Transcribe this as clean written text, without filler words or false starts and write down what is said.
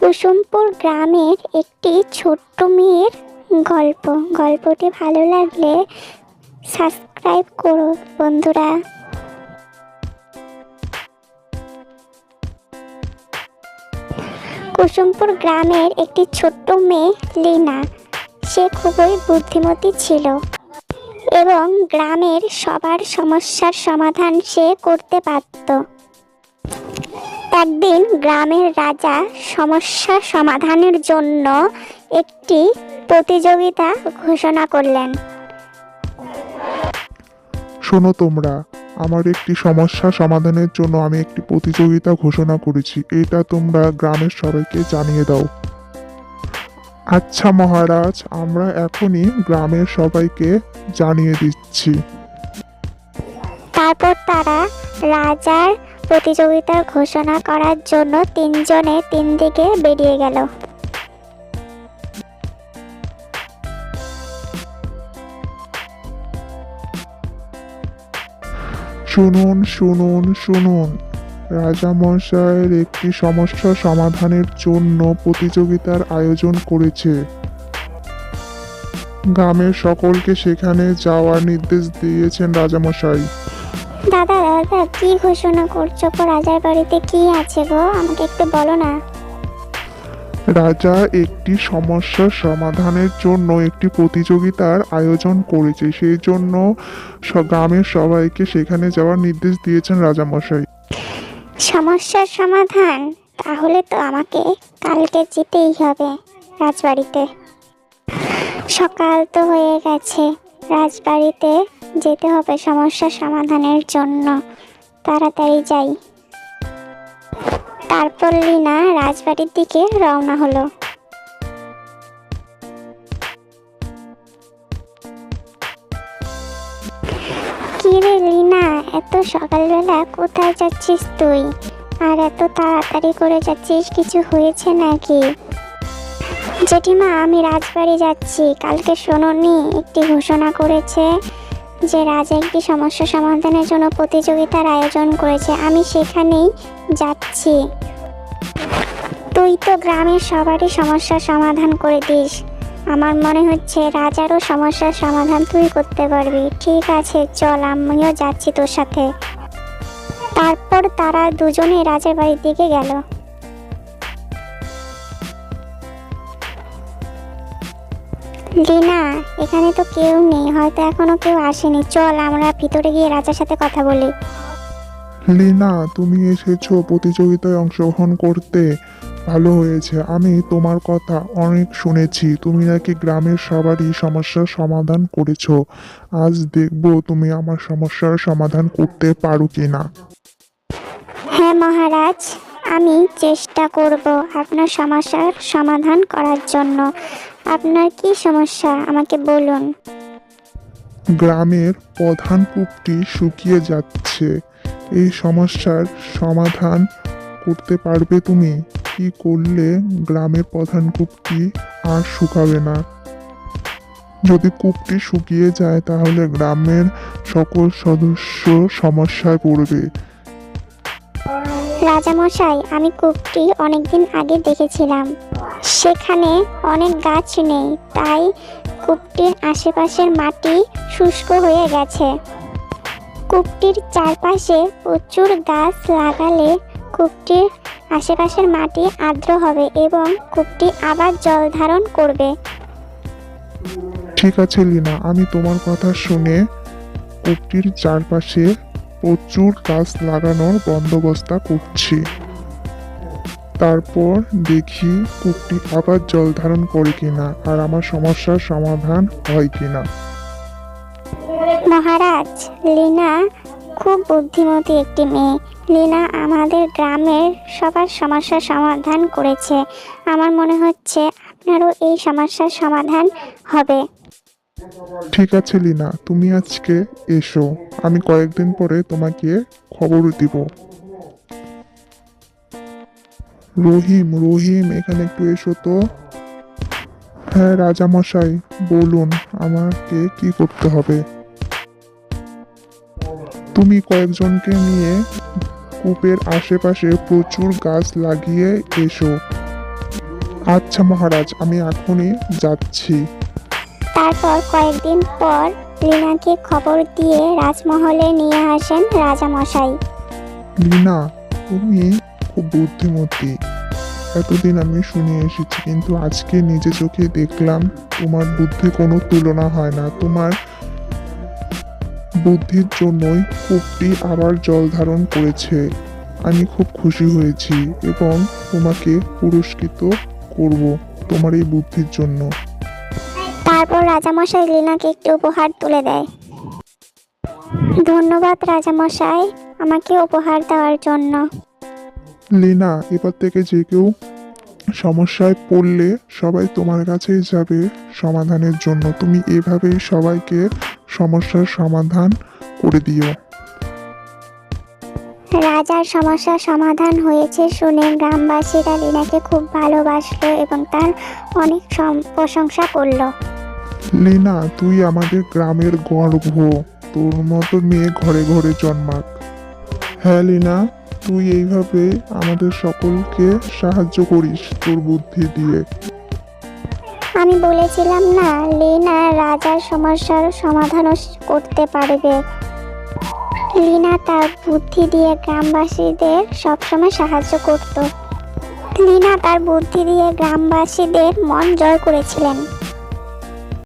কুসুমপুর গ্রামের একটি ছোট্ট মেয়ের গল্প। গল্পটি ভালো লাগলে সাবস্ক্রাইব করো বন্ধুরা। কুসুমপুর গ্রামের একটি ছোট্ট মেয়ে লীনা। সে খুবই বুদ্ধিমতী ছিল এবং গ্রামের সবার সমস্যার সমাধান সে করতে পারত। একদিন গ্রামের রাজা সমস্যা সমাধানের জন্য একটি প্রতিযোগিতা ঘোষণা করলেন। শোনো তোমরা, আমার একটি সমস্যা সমাধানের জন্য আমি একটি প্রতিযোগিতা ঘোষণা করেছি। এটা তোমরা গ্রামের সবাইকে জানিয়ে দাও। আচ্ছা মহারাজ, আমরা এখনই গ্রামের সবাইকে জানিয়ে দিচ্ছি। তারপর তারা রাজার প্রতিযোগিতার ঘোষণা করার জন্য তিনজনে তিন দিকে বেরিয়ে গেল। শুনুন শুনুন শুনুন, রাজামশাইয়ের একটি সমস্যা সমাধানের জন্য প্রতিযোগিতার আয়োজন করেছে। গ্রামের সকলকে সেখানে যাওয়ার নির্দেশ দিয়েছেন রাজামশাই। দাদা দাদা, কি ঘোষণা করছো গো? রাজার বাড়িতে কি আছে গো? আমাকে একটু বলো না। রাজা একটি সমস্যার সমাধানের জন্য একটি প্রতিযোগিতার আয়োজন করেছে, সেই জন্য গ্রামের সবাইকে সেখানে যাওয়ার নির্দেশ দিয়েছেন রাজামশাই। সমস্যার সমাধান? তাহলে তো আমাকে কালকে যেতেই হবে রাজবাড়িতে। সকাল তো হয়ে গেছে, রাজবাড়িতে যেতে হবে সমস্যার সমাধানের জন্য। তাড়াতাড়ি যাই। তারপর লীনা রাজবাড়ির দিকে রওনা হলো। কি রে লীনা, এত সকালবেলা কোথায় যাচ্ছিস তুই? আর এত তাড়াতাড়ি করে যাচ্ছিস, কিছু হয়েছে নাকি? জেঠিমা, আমি রাজবাড়ি যাচ্ছি। কালকে শোনোনি একটি ঘোষণা করেছে যে রাজা একটি সমস্যা সমাধানের জন্য প্রতিযোগিতার আয়োজন করেছে, আমি সেখানেই যাচ্ছি। তুই তো গ্রামের সবারই সমস্যার সমাধান করে দিস, আমার মনে হচ্ছে রাজারও সমস্যার সমাধান তুই করতে পারবি। ঠিক আছে, চল, আমিও যাচ্ছি তোর সাথে। তারপর তারা দুজনে রাজার বাড়ির দিকে গেল। লীনা, এখানে তো কেউ নেই, হয়তো এখনো কেউ আসেনি। চল আমরা ভিতরে গিয়ে রাজার সাথে কথা বলি। লীনা, তুমি এসেছো প্রতিযোগিতায় অংশগ্রহণ করতে, ভালো হয়েছে। আমি তোমার কথা অনেক শুনেছি, তুমি নাকি গ্রামের সবারই সমস্যার সমাধান করেছো। আজ দেখবো তুমি আমার সমস্যার সমাধান করতে পারো কিনা। হ্যাঁ মহারাজ, আমি চেষ্টা করব আপনার সমস্যার সমাধান করার জন্য। আপনার কি সমস্যা আমাকে বলুন। গ্রামের প্রধান কূপটি শুকিয়ে যাচ্ছে, এই সমস্যার সমাধান করতে পারবে তুমি? কি করলে গ্রামের প্রধান কূপটি আর শুকাবে না? যদি কূপটি শুকিয়ে যায় তাহলে গ্রামের সকল সদস্য সমস্যায় পড়বে। রাজামশাই, আমি কূপটি অনেকদিন আগে দেখেছিলাম, সেখানে অনেক গাছ নেই, তাই কূপটির আশেপাশের মাটি শুষ্ক হয়ে গেছে। কূপটির চারপাশে প্রচুর গাছ লাগালে কূপটির আশেপাশের মাটি আর্দ্র হবে এবং কূপটি আবার জল ধারণ করবে। ঠিক আছে লীনা, আমি তোমার কথা শুনে কূপটির চারপাশে প্রচুর গাছ লাগানোর বন্দোবস্ত করছি। তারপর দেখি কূপটি আবার জল ধারণ করে কিনা আর আমার সমস্যার সমাধান হয় কিনা। মহারাজ, লীনা খুব বুদ্ধিমতী একটি মেয়ে। লীনা আমাদের গ্রামের সবার সমস্যার সমাধান করেছে। আমার মনে হচ্ছে আপনারও এই সমস্যার সমাধান হবে। ঠিক আছে লীনা, তুমি আজকে এসো, আমি কয়েকদিন পরে তোমাকে খবর দিব। রহিম, রহিম, এখানে একটু এসো তো। হ্যাঁ রাজামশাই, বলুন আমাকে কি করতে হবে। তুমি কয়েকজনকে নিয়ে কূপের আশেপাশে প্রচুর গাছ লাগিয়ে এসো আচ্ছা মহারাজ, আমি এখনই যাচ্ছি। তারপর কয়েকদিন পর লীনাকে খবর দিয়ে রাজমহলে নিয়ে আসেন রাজামশাই। লীনা, তুমি খুব বুদ্ধিমতী। এতদিন আমি শুনে এসেছি, কিন্তু আজকে নিজে চোখে দেখলাম তোমার বুদ্ধি কোনো তুলনা হয় না। তোমার বুদ্ধির জন্যই কূপটি আবার জল ধারণ করেছে। আমি খুব খুশি হয়েছি এবং তোমাকে পুরস্কৃত করব তোমার এই বুদ্ধির জন্য। তারপর রাজামশাই লীনাকে একটি উপহার তুলে দেয়। ধন্যবাদ রাজামশাই, আমাকে উপহার দেওয়ার জন্য। লীনা, এবার থেকে যে কেউ সমস্যায় পড়লে সবাই তোমার কাছেই যাবে সমাধানের জন্য। তুমি এভাবেই সবাইকে সমস্যার সমাধান করে দিও। রাজার সমস্যার সমাধান হয়েছে শুনে গ্রামবাসীরা লীনাকে খুব ভালোবাসলো এবং তার অনেক প্রশংসা করলো। লীনা, তুই আমাদের গ্রামের গর্ব। তোর মতো মেয়ে ঘরে ঘরে জন্মাক। হ্যাঁ লীনা, তুই এইভাবে আমাদের সকলকে সাহায্য করিস তোর বুদ্ধি দিয়ে। আমি বলেছিলাম না, লীনা রাজার সমস্যার সমাধানও করতে পারবে। লীনা তার বুদ্ধি দিয়ে গ্রামবাসীদের সবসময় সাহায্য করত। লীনা তার বুদ্ধি দিয়ে গ্রামবাসীদের মন জয় করেছিলেন।